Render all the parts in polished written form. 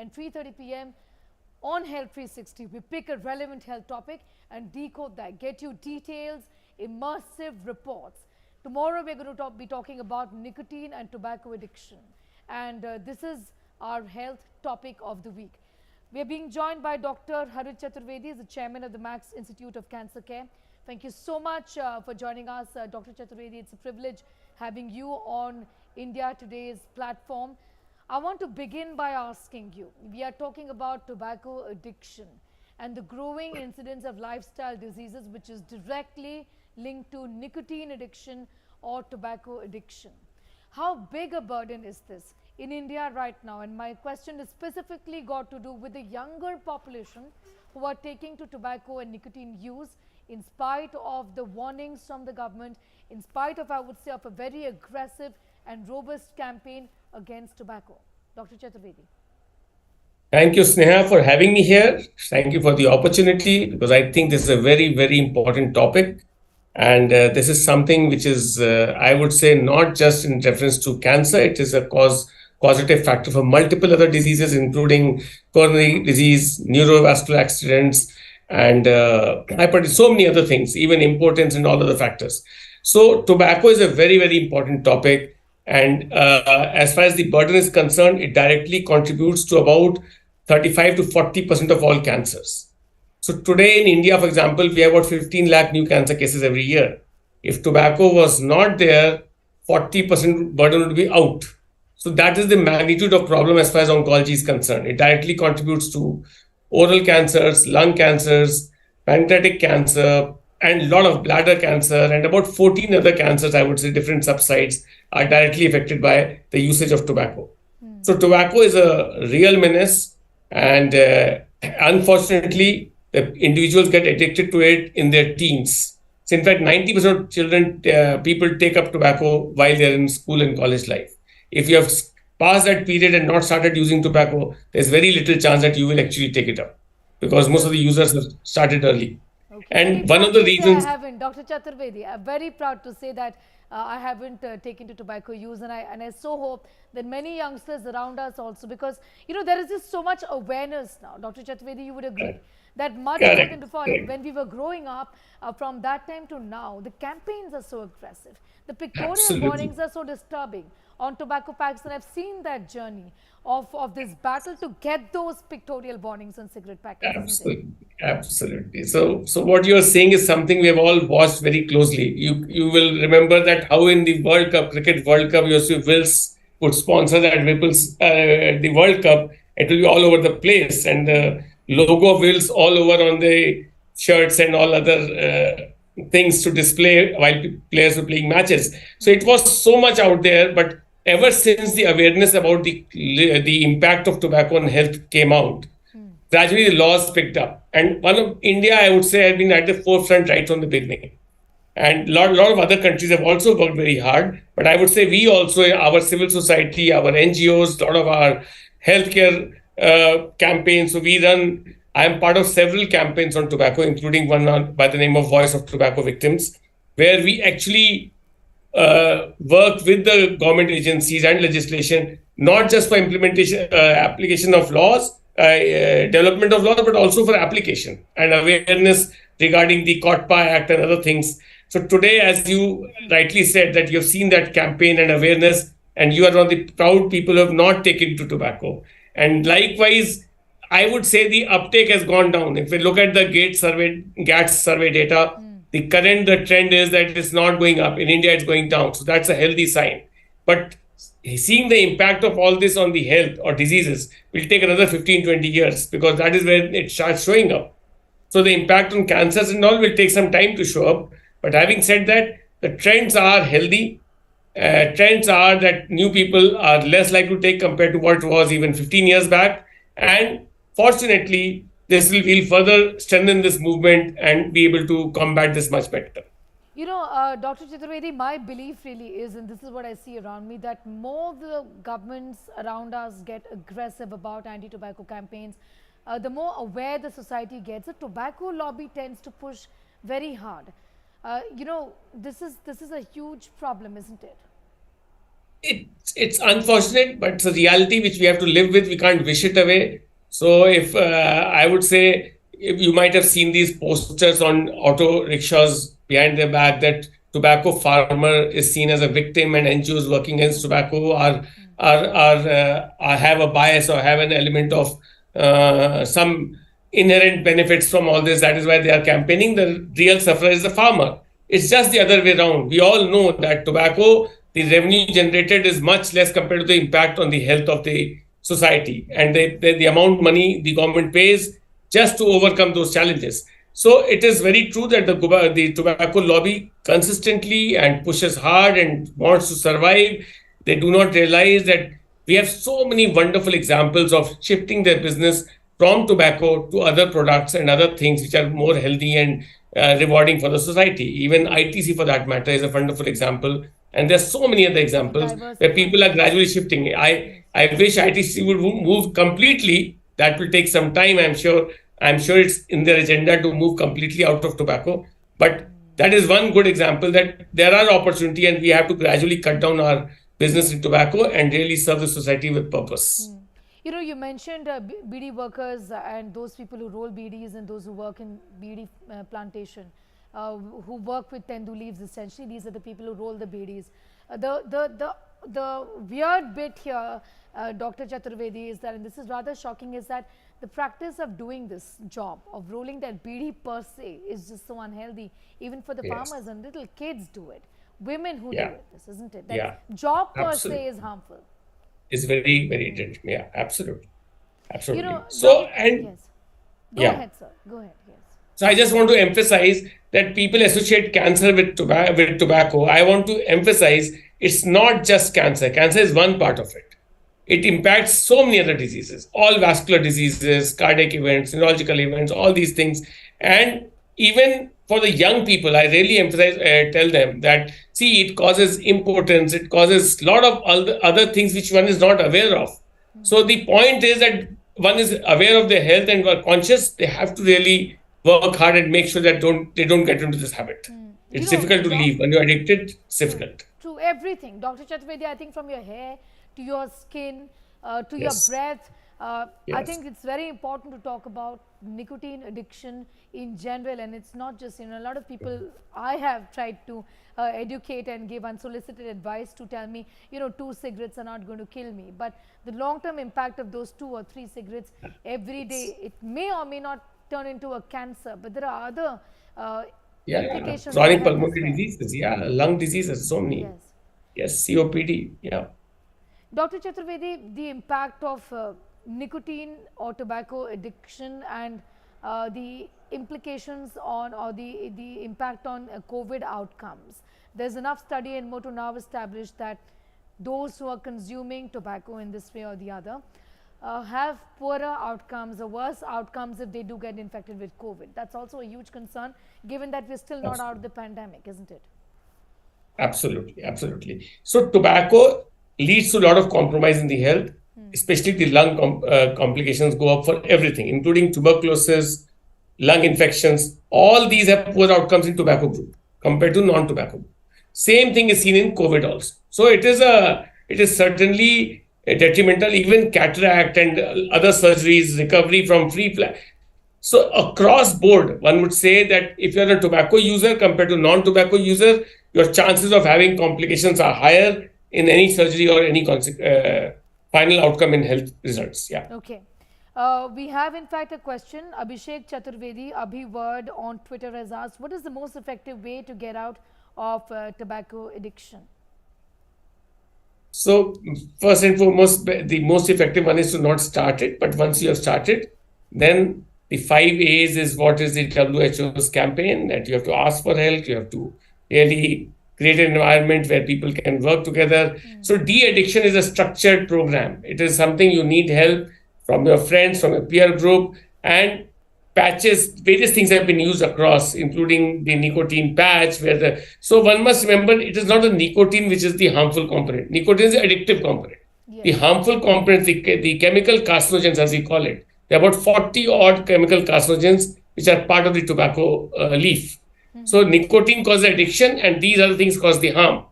and 3:30 p.m. on Health 360. We pick a relevant health topic and decode that, get you details, immersive reports. Tomorrow we're going to be talking about nicotine and tobacco addiction. And this is our health topic of the week. We are being joined by Dr. Harit Chaturvedi, the chairman of the Max Institute of Cancer Care. Thank you so much for joining us, Dr. Chaturvedi. It's a privilege having you on India Today's platform. I want to begin by asking you, we are talking about tobacco addiction and the growing incidence of lifestyle diseases which is directly linked to nicotine addiction or tobacco addiction. How big a burden is this in India right now? And my question is specifically got to do with the younger population who are taking to tobacco and nicotine use in spite of the warnings from the government, in spite of, I would say, of a very aggressive and robust campaign against tobacco. Dr. Chaturvedi. Thank you, Sneha, for having me here. Thank you for the opportunity, because I think this is a very, very important topic. And this is something which is, I would say, not just in reference to cancer. It is a causative factor for multiple other diseases, including coronary disease, neurovascular accidents, and hypertension, so many other things, even impotence and all other factors. So tobacco is a very, very important topic. And as far as the burden is concerned, it directly contributes to about 35 to 40% of all cancers. So today in India, for example, we have about 15 lakh new cancer cases every year. If tobacco was not there, 40% burden would be out. So that is the magnitude of problem as far as oncology is concerned. It directly contributes to oral cancers, lung cancers, pancreatic cancer, and a lot of bladder cancer, and about 14 other cancers, I would say, different subsites, are directly affected by the usage of tobacco. So tobacco is a real menace, and unfortunately, the individuals get addicted to it in their teens. So in fact, 90% of children, people take up tobacco while they're in school and college life. If you have passed that period and not started using tobacco, there's very little chance that you will actually take it up, because most of the users have started early. Okay. And one of the reasons I haven't, Dr. Chaturvedi, I'm very proud to say that I haven't taken to tobacco use, and I so hope that many youngsters around us also, because there is just so much awareness now. Dr. Chaturvedi, you would agree that much more than before. Like when we were growing up, from that time to now, the campaigns are so aggressive. The pictorial warnings are so disturbing on tobacco packs, and I've seen that journey of this battle to get those pictorial warnings on cigarette packets. Absolutely. So what you're saying is something we have all watched very closely. You will remember that how in the World Cup, Cricket World Cup, Yosef Wills would sponsor that Whipple's the World Cup. It will be all over the place, and the logo of Wills all over on the shirts and all other things to display while players were playing matches. So it was so much out there, but ever since the awareness about the impact of tobacco on health came out, gradually the laws picked up. And one of India, I would say, has been at the forefront right from the beginning. And a lot of other countries have also worked very hard. But I would say we also, our civil society, our NGOs, a lot of our healthcare campaigns. So I am part of several campaigns on tobacco, including one by the name of Voice of Tobacco Victims, where we actually work with the government agencies and legislation, not just for implementation, application of laws, development of laws, but also for application and awareness regarding the COTPA Act and other things. So today, as you rightly said, that you have seen that campaign and awareness, and you are one of the proud people who have not taken to tobacco. And likewise, I would say the uptake has gone down. If we look at the GATS survey data, the trend is that it's not going up. In India, it's going down. So that's a healthy sign. But seeing the impact of all this on the health or diseases will take another 15, 20 years, because that is where it starts showing up. So the impact on cancers and all will take some time to show up. But having said that, the trends are healthy. Trends are that new people are less likely to take compared to what was even 15 years back. And fortunately, we'll further strengthen this movement and be able to combat this much better. Dr. Chaturvedi, my belief really is, and this is what I see around me, that more the governments around us get aggressive about anti-tobacco campaigns, the more aware the society gets. The tobacco lobby tends to push very hard. This is a huge problem, isn't it? It's unfortunate, but it's a reality which we have to live with. We can't wish it away. So, if I would say, if you might have seen these posters on auto rickshaws behind their back that tobacco farmer is seen as a victim and NGOs working against tobacco are have a bias or have an element of some inherent benefits from all this. That is why they are campaigning. The real sufferer is the farmer. It's just the other way around. We all know that tobacco, the revenue generated is much less compared to the impact on the health of the society and the amount money the government pays just to overcome those challenges. So it is very true that the tobacco lobby consistently and pushes hard and wants to survive. They do not realize that we have so many wonderful examples of shifting their business from tobacco to other products and other things which are more healthy and rewarding for the society. Even ITC, for that matter, is a wonderful example. And there's so many other examples where people are gradually shifting. I wish ITC would move completely. That will take some time, I'm sure. I'm sure it's in their agenda to move completely out of tobacco. But that is one good example that there are opportunity and we have to gradually cut down our business in tobacco and really serve the society with purpose. You know, you mentioned BD workers and those people who roll BDs and those who work in BD plantation, who work with tendu leaves. Essentially, these are the people who roll the BDs. The weird bit here, Dr. Chaturvedi, is that, and this is rather shocking, is that the practice of doing this job of rolling that BD per se is just so unhealthy. Even for the farmers and little kids do it. Women who do it, this isn't it? That job per se is harmful. Is very, very dangerous. Yeah, absolutely. Absolutely. You know, so, and yes. Go ahead, sir. Go ahead. Yes. So I just want to emphasize that people associate cancer with tobacco. I want to emphasize it's not just cancer. Cancer is one part of it. It impacts so many other diseases, all vascular diseases, cardiac events, neurological events, all these things. And even for the young people, I really emphasize, tell them that, see, it causes impotence, it causes a lot of other things which one is not aware of. So the point is that one is aware of their health and are conscious. They have to really work hard and make sure that they don't get into this habit. It's difficult to leave. When you're addicted, it's difficult. To everything. Dr. Chaturvedi, I think from your hair to your skin, to your breath, I think it's very important to talk about nicotine addiction in general. And it's not just, you know, a lot of people, I have tried to educate and give unsolicited advice to tell me, you know, 2 cigarettes are not going to kill me. But the long-term impact of those 2 or 3 cigarettes every day, it may or may not turn into a cancer. But there are other implications. Chronic pulmonary diseases, lung diseases, so many. Yes, COPD, Dr. Chaturvedi, the impact of nicotine or tobacco addiction and the implications on or the impact on COVID outcomes. There's enough study and more to now establish that those who are consuming tobacco in this way or the other have poorer outcomes or worse outcomes if they do get infected with COVID. That's also a huge concern given that we're still not out of the pandemic, isn't it? Absolutely, absolutely. So tobacco leads to a lot of compromise in the health, especially the lung complications go up for everything, including tuberculosis, lung infections. All these have poor outcomes in tobacco group compared to non-tobacco. Same thing is seen in COVID also. So it is certainly detrimental, even cataract and other surgeries, recovery from So across board, one would say that if you're a tobacco user compared to non-tobacco user, your chances of having complications are higher in any surgery or any final outcome in health results. Okay. We have in fact a question. Abhishek Chaturvedi, Abhiword on Twitter has asked, what is the most effective way to get out of tobacco addiction? So first and foremost, the most effective one is to not start it. But once you have started, then the 5 A's is what is the WHO's campaign, that you have to ask for help. You have to really create an environment where people can work together. So de-addiction is a structured program. It is something you need help from your friends, from your peer group, and patches, various things have been used across, including the nicotine patch. So one must remember, it is not the nicotine which is the harmful component. Nicotine is the addictive component. The harmful components, the chemical carcinogens, as we call it, there are about 40 odd chemical carcinogens which are part of the tobacco leaf. So nicotine causes addiction and these other things cause the harm.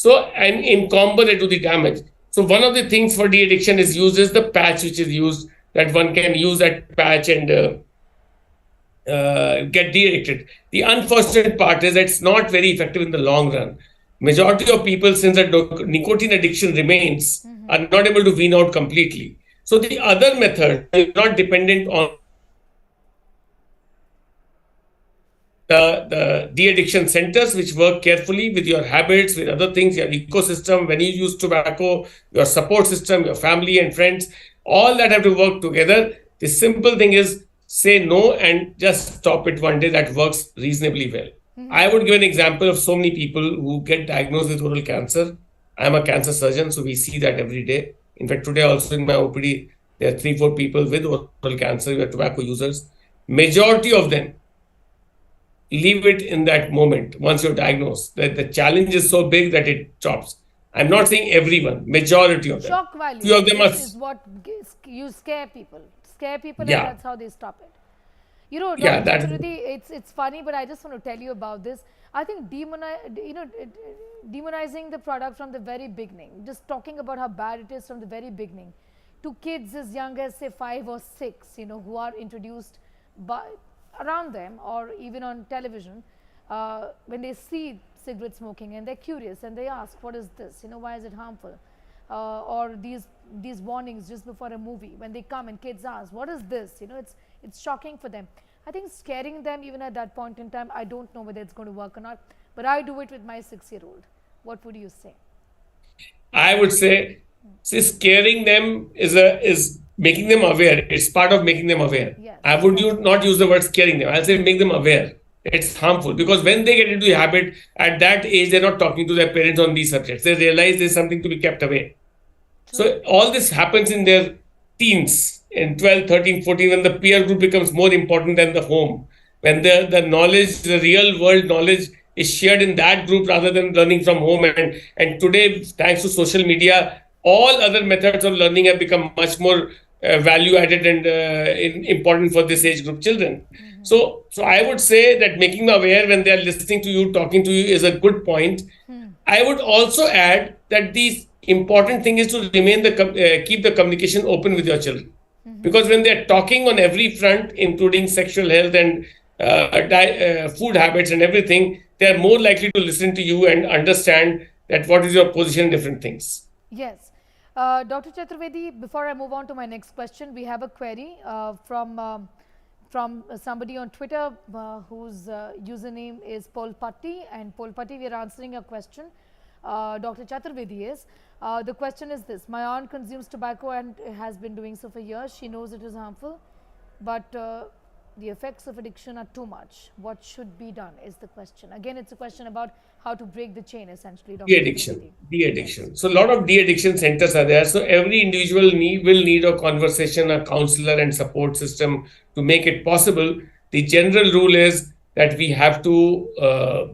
So, and in combo, they do the damage. So, one of the things for de-addiction is used is the patch, which is used, that one can use that patch and get de-addicted. The unfortunate part is that it's not very effective in the long run. Majority of people, since the nicotine addiction remains, are not able to wean out completely. So the other method is not dependent on the de-addiction centers, which work carefully with your habits, with other things, your ecosystem. When you use tobacco, your support system, your family and friends, all that have to work together. The simple thing is say no and just stop it one day. That works reasonably well. I would give an example of so many people who get diagnosed with oral cancer. I'm a cancer surgeon, so we see that every day. In fact, today also in my OPD, there are 3, 4 people with oral cancer who are tobacco users. Majority of them leave it in that moment once you're diagnosed. That the challenge is so big that it chops. I'm not saying everyone, majority of them. Shock value Few of them are, is what you scare people. Scare people, and yeah, that's how they stop it. You know, yeah, Dr. that, Chaturvedi, it's funny, but I just want to tell you about this. I think demonizing the product from the very beginning, just talking about how bad it is from the very beginning, to kids as young as say 5 or 6, who are introduced by around them or even on television, when they see cigarette smoking and they're curious and they ask, what is this? Why is it harmful? Or these warnings just before a movie, when they come and kids ask, what is this? It's shocking for them. I think scaring them even at that point in time, I don't know whether it's going to work or not, but I do it with my 6-year-old. What would you say? I would say, see, scaring them is making them aware. It's part of making them aware. Yes, I would not use the word scaring them. I'll say make them aware. It's harmful because when they get into the habit at that age, they're not talking to their parents on these subjects. They realize there's something to be kept away. So all this happens in their teens, in 12, 13, 14, when the peer group becomes more important than the home. When the knowledge, the real world knowledge is shared in that group rather than learning from home. And today, thanks to social media, all other methods of learning have become much more value added and important for this age group children. So I would say that making them aware when they are listening to you, talking to you is a good point. I would also add that the important thing is to remain keep the communication open with your children, because when they are talking on every front, including sexual health and food habits and everything, they are more likely to listen to you and understand that what is your position in different things. Yes. Dr. Chaturvedi, before I move on to my next question, we have a query from somebody on Twitter whose username is Polpatti. And Polpatti, we are answering a question. Dr. Chaturvedi is. The question is this: my aunt consumes tobacco and has been doing so for years. She knows it is harmful, but the effects of addiction are too much. What should be done is the question. Again, it's a question about how to break the chain, essentially, Dr. De-addiction, Chaturvedi. de-addiction. Yes. So a lot of de-addiction centers are there. So every individual will need a conversation, a counselor and support system to make it possible. The general rule is that we have to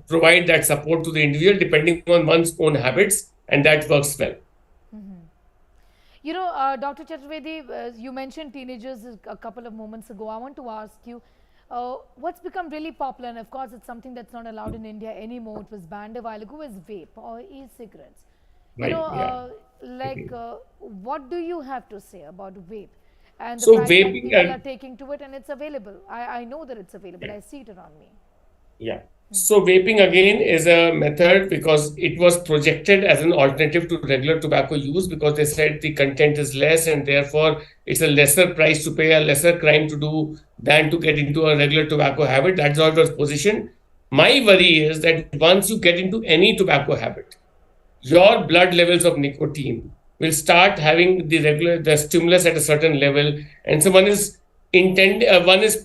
provide that support to the individual depending on one's own habits, and that works well. Dr. Chaturvedi, you mentioned teenagers a couple of moments ago. I want to ask you, what's become really popular, and of course it's something that's not allowed in India anymore, it was banned a while ago, is vape or e-cigarettes. Right? Yeah. What do you have to say about vape and the So fact that vaping, people are taking to it and it's available? I know that it's available. I see it around me. yeah. So vaping again is a method because it was projected as an alternative to regular tobacco use, because they said the content is less and therefore it's a lesser price to pay, a lesser crime to do than to get into a regular tobacco habit. That's how it was positioned. My worry is that once you get into any tobacco habit, your blood levels of nicotine will start having the stimulus at a certain level, and so one is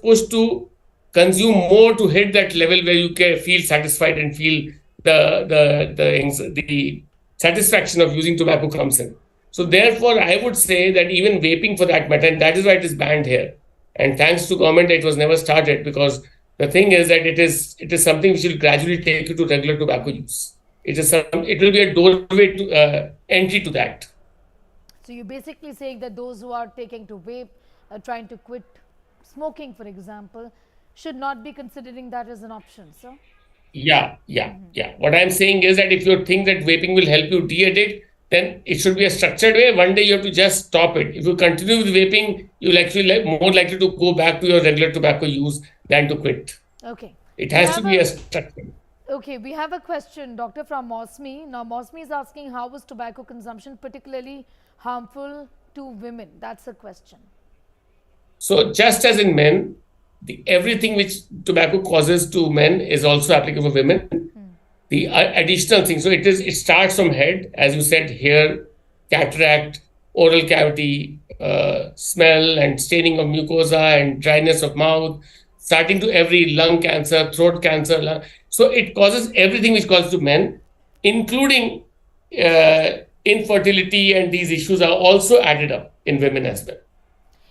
pushed to consume more to hit that level where you can feel satisfied and feel the satisfaction of using tobacco comes in. So therefore, I would say that even vaping for that matter, and that is why it is banned here. And thanks to government, it was never started, because the thing is that it is something which will gradually take you to regular tobacco use. It will be a doorway to entry to that. So you're basically saying that those who are taking to vape, trying to quit smoking, for example, should not be considering that as an option, sir? Yeah. What I'm saying is that if you think that vaping will help you de-addict, then it should be a structured way. One day you have to just stop it. If you continue with vaping, you'll actually more likely to go back to your regular tobacco use than to quit. Okay. It We has to have be a a structure. Okay, we have a question, doctor, from Mosmi. Now, Mosmi is asking, how is tobacco consumption particularly harmful to women? That's a question. So just as in men, everything which tobacco causes to men is also applicable for women. The additional thing, so it starts from head, as you said, hair, cataract, oral cavity, smell and staining of mucosa and dryness of mouth, starting to every lung cancer, throat cancer. So it causes everything which causes to men, including infertility, and these issues are also added up in women as well.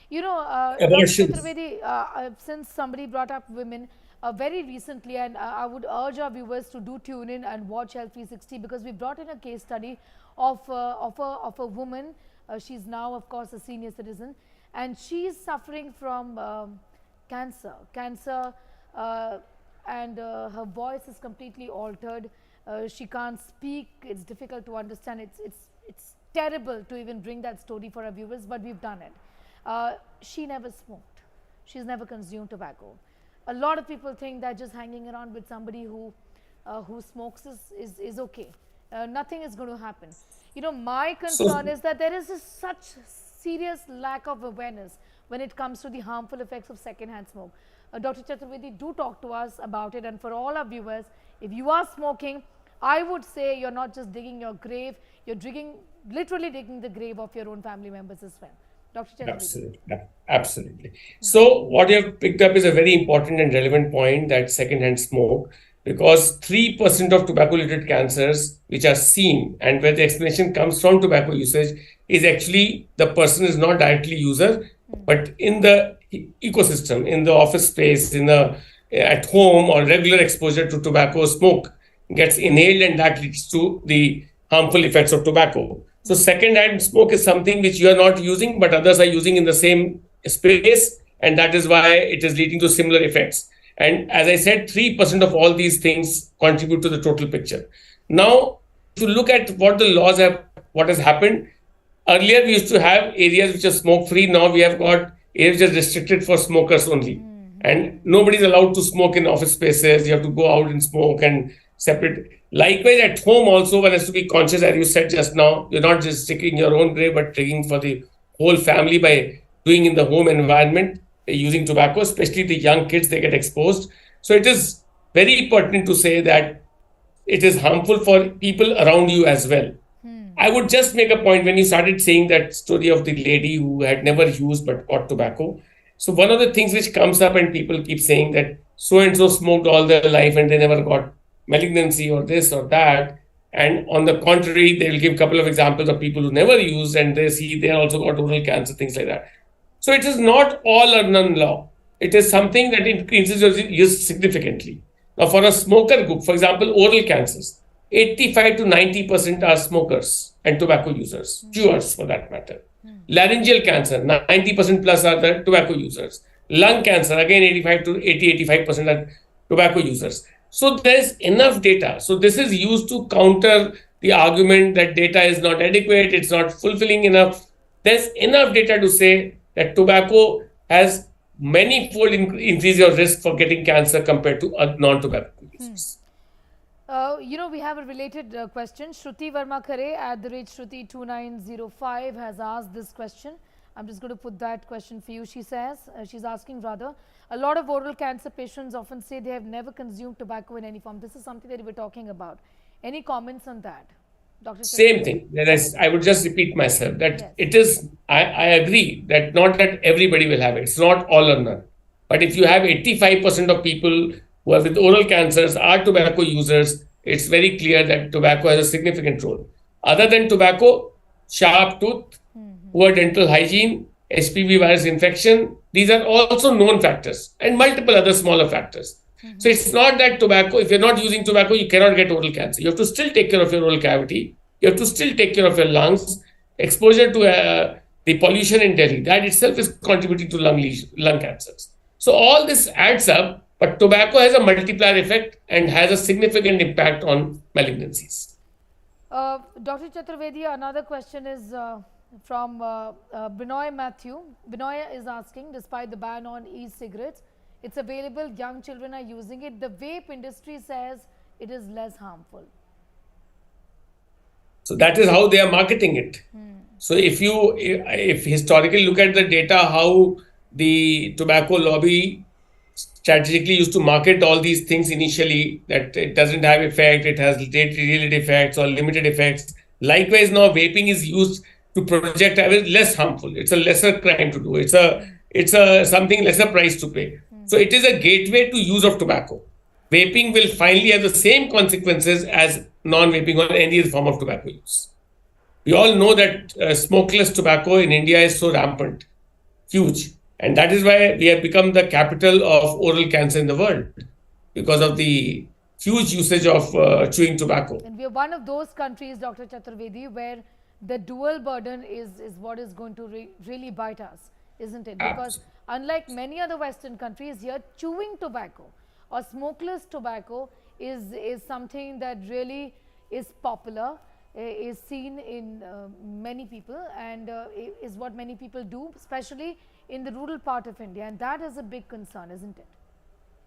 You know, Dr. Abortions. Chaturvedi, since somebody brought up women very recently, and I would urge our viewers to do tune in and watch Health 360, because we brought in a case study of a woman. She's now, of course, a senior citizen, and she's suffering from cancer. And her voice is completely altered. She can't speak. It's difficult to understand. It's terrible to even bring that story for our viewers, but we've done it. She never smoked. She's never consumed tobacco. A lot of people think that just hanging around with somebody who smokes is okay. Nothing is going to happen. You know, my concern So is that there is such serious lack of awareness when it comes to the harmful effects of secondhand smoke. Dr. Chaturvedi, do talk to us about it. And for all our viewers, if you are smoking, I would say you're not just digging your grave, you're literally digging the grave of your own family members as well. Dr. Chaturvedi. absolutely, absolutely. So what you have picked up is a very important and relevant point, that secondhand smoke, because 3% of tobacco-related cancers which are seen and where the explanation comes from tobacco usage is actually the person is not directly user, but in the ecosystem, in the office space, in the at home, or regular exposure to tobacco smoke gets inhaled, and that leads to the harmful effects of tobacco. So second-hand smoke is something which you are not using, but others are using in the same space, and that is why it is leading to similar effects. And as I said, 3% of all these things contribute to the total picture. Now, if you look at what the laws have, what has happened, earlier we used to have areas which are smoke-free. Now we have got areas which are restricted for smokers only. And nobody is allowed to smoke in office spaces. You have to go out and smoke and separate. Likewise, at home also, one has to be conscious, as you said just now. You're not just sticking your own grave, but digging for the whole family by doing in the home environment, using tobacco, especially the young kids, they get exposed. So it is very pertinent to say that it is harmful for people around you as well. I would just make a point when you started saying that story of the lady who had never used but got tobacco. So one of the things which comes up, and people keep saying that so and so smoked all their life and they never got malignancy or this or that. And on the contrary, they will give a couple of examples of people who never used and they see they also got oral cancer, things like that. So it is not all or none law. It is something that increases your use significantly. Now, for a smoker group, for example, oral cancers, 85 to 90% are smokers and tobacco users, chewers for that matter. Laryngeal cancer, 90% plus are the tobacco users. Lung cancer, again, 85 to 85% are tobacco users. So there's enough data. So this is used to counter the argument that data is not adequate, it's not fulfilling enough. There's enough data to say that tobacco has many-fold increase your risk for getting cancer compared to non-tobacco users. You know, we have a related question. Shruti Verma Khare at the rate Shruti2905 has asked this question. I'm just going to put that question for you. She says, she's asking rather, a lot of oral cancer patients often say they have never consumed tobacco in any form. This is something that we were talking about. Any comments on that? Dr. Same thing. I would just repeat myself that Yes. it is, I agree that not that everybody will have it. It's not all or none. But if you have 85% of people who are with oral cancers are tobacco users, it's very clear that tobacco has a significant role. Other than tobacco, sharp tooth, poor dental hygiene, HPV virus infection, these are also known factors, and multiple other smaller factors. So it's not that tobacco, if you're not using tobacco, you cannot get oral cancer. You have to still take care of your oral cavity. You have to still take care of your lungs. Exposure to the pollution in Delhi, that itself is contributing to lung cancers. So all this adds up, But tobacco has a multiplier effect and has a significant impact on malignancies. Dr. Chaturvedi, another question is from Binoy Matthew. Binoy is asking, despite the ban on e-cigarettes, it's available, young children are using it. The vape industry says it is less harmful. So that is how they are marketing it. So if historically look at the data, how the tobacco lobby strategically used to market all these things initially, that it doesn't have effect, it has related effects or limited effects. Likewise, now vaping is used to project as less harmful. It's a lesser crime to do. It's a something lesser price to pay. So it is a gateway to use of tobacco. Vaping will finally have the same consequences as non-vaping or any other form of tobacco use. We all know that smokeless tobacco in India is so rampant, huge. And that is why we have become the capital of oral cancer in the world, because of the huge usage of chewing tobacco. And we are one of those countries, Dr. Chaturvedi, where the dual burden is what is going to really bite us, isn't it? Because unlike many other Western countries, here chewing tobacco or smokeless tobacco is something that really is popular, is seen in many people, and is what many people do, especially in the rural part of India, and that is a big concern, isn't it?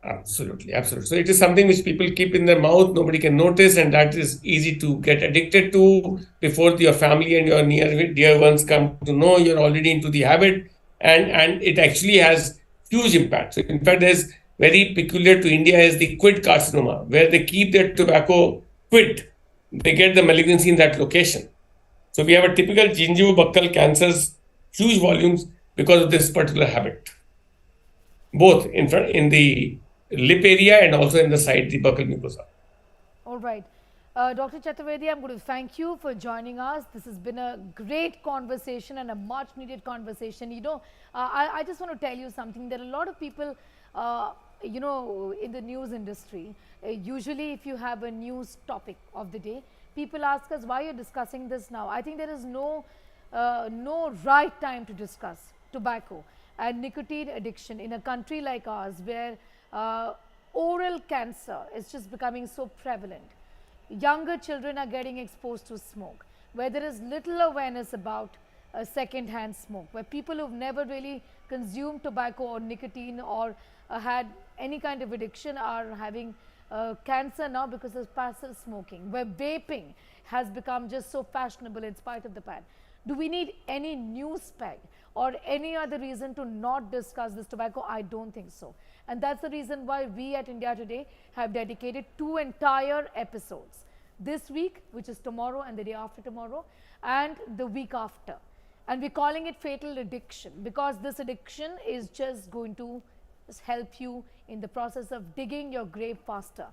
Absolutely, absolutely. So it is something which people keep in their mouth, nobody can notice, and that is easy to get addicted to before your family and your near dear ones come to know you're already into the habit, and it actually has huge impact. So in fact, there's very peculiar to India is the quid carcinoma, where they keep their tobacco quid. They get the malignancy in that location. So we have a typical gingival cancers, huge volumes because of this particular habit, both in the lip area and also in the side, the buccal mucosa. All right. Dr. Chaturvedi, I'm going to thank you for joining us. This has been a great conversation and a much needed conversation. You know, I just want to tell you something. There are a lot of people, you know, in the news industry. Usually if you have a news topic of the day, people ask us why you're discussing this now. I think there is no right time to discuss tobacco and nicotine addiction in a country like ours, where oral cancer is just becoming so prevalent. Younger children are getting exposed to smoke, where there is little awareness about second-hand smoke, where people who've never really consumed tobacco or nicotine or had any kind of addiction are having cancer now because of passive smoking, where vaping has become just so fashionable in spite of the ban. Do we need any new spec or any other reason to not discuss this tobacco? I don't think so. And that's the reason why we at India Today have dedicated 2 entire episodes. This week, which is tomorrow and the day after tomorrow, and the week after. And we're calling it fatal addiction, because this addiction is just going to help you in the process of digging your grave faster.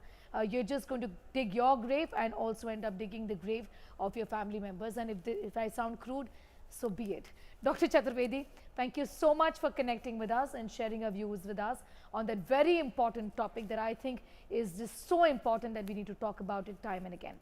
You're just going to dig your grave and also end up digging the grave of your family members. And if I sound crude, so be it. Dr. Chaturvedi, thank you so much for connecting with us and sharing your views with us on that very important topic that I think is just so important that we need to talk about it time and again.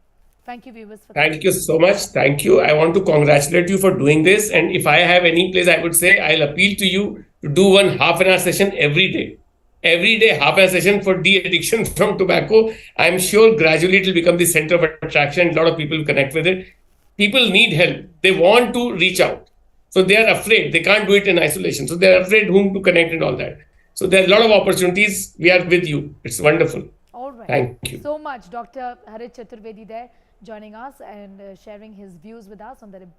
Thank you, viewers. Thank you so much. Thank you. I want to congratulate you for doing this. And if I have any place, I would say I'll appeal to you to do one half-an-hour session every day. Every day, half-an-hour session for de-addiction from tobacco. I'm sure gradually it will become the center of attraction. A lot of people will connect with it. People need help. They want to reach out. So they are afraid. They can't do it in isolation. So they're afraid whom to connect and all that. So there are a lot of opportunities. We are with you. It's wonderful. All right. Thank you so much. Dr. Harit Chaturvedi there joining us and sharing his views with us on that important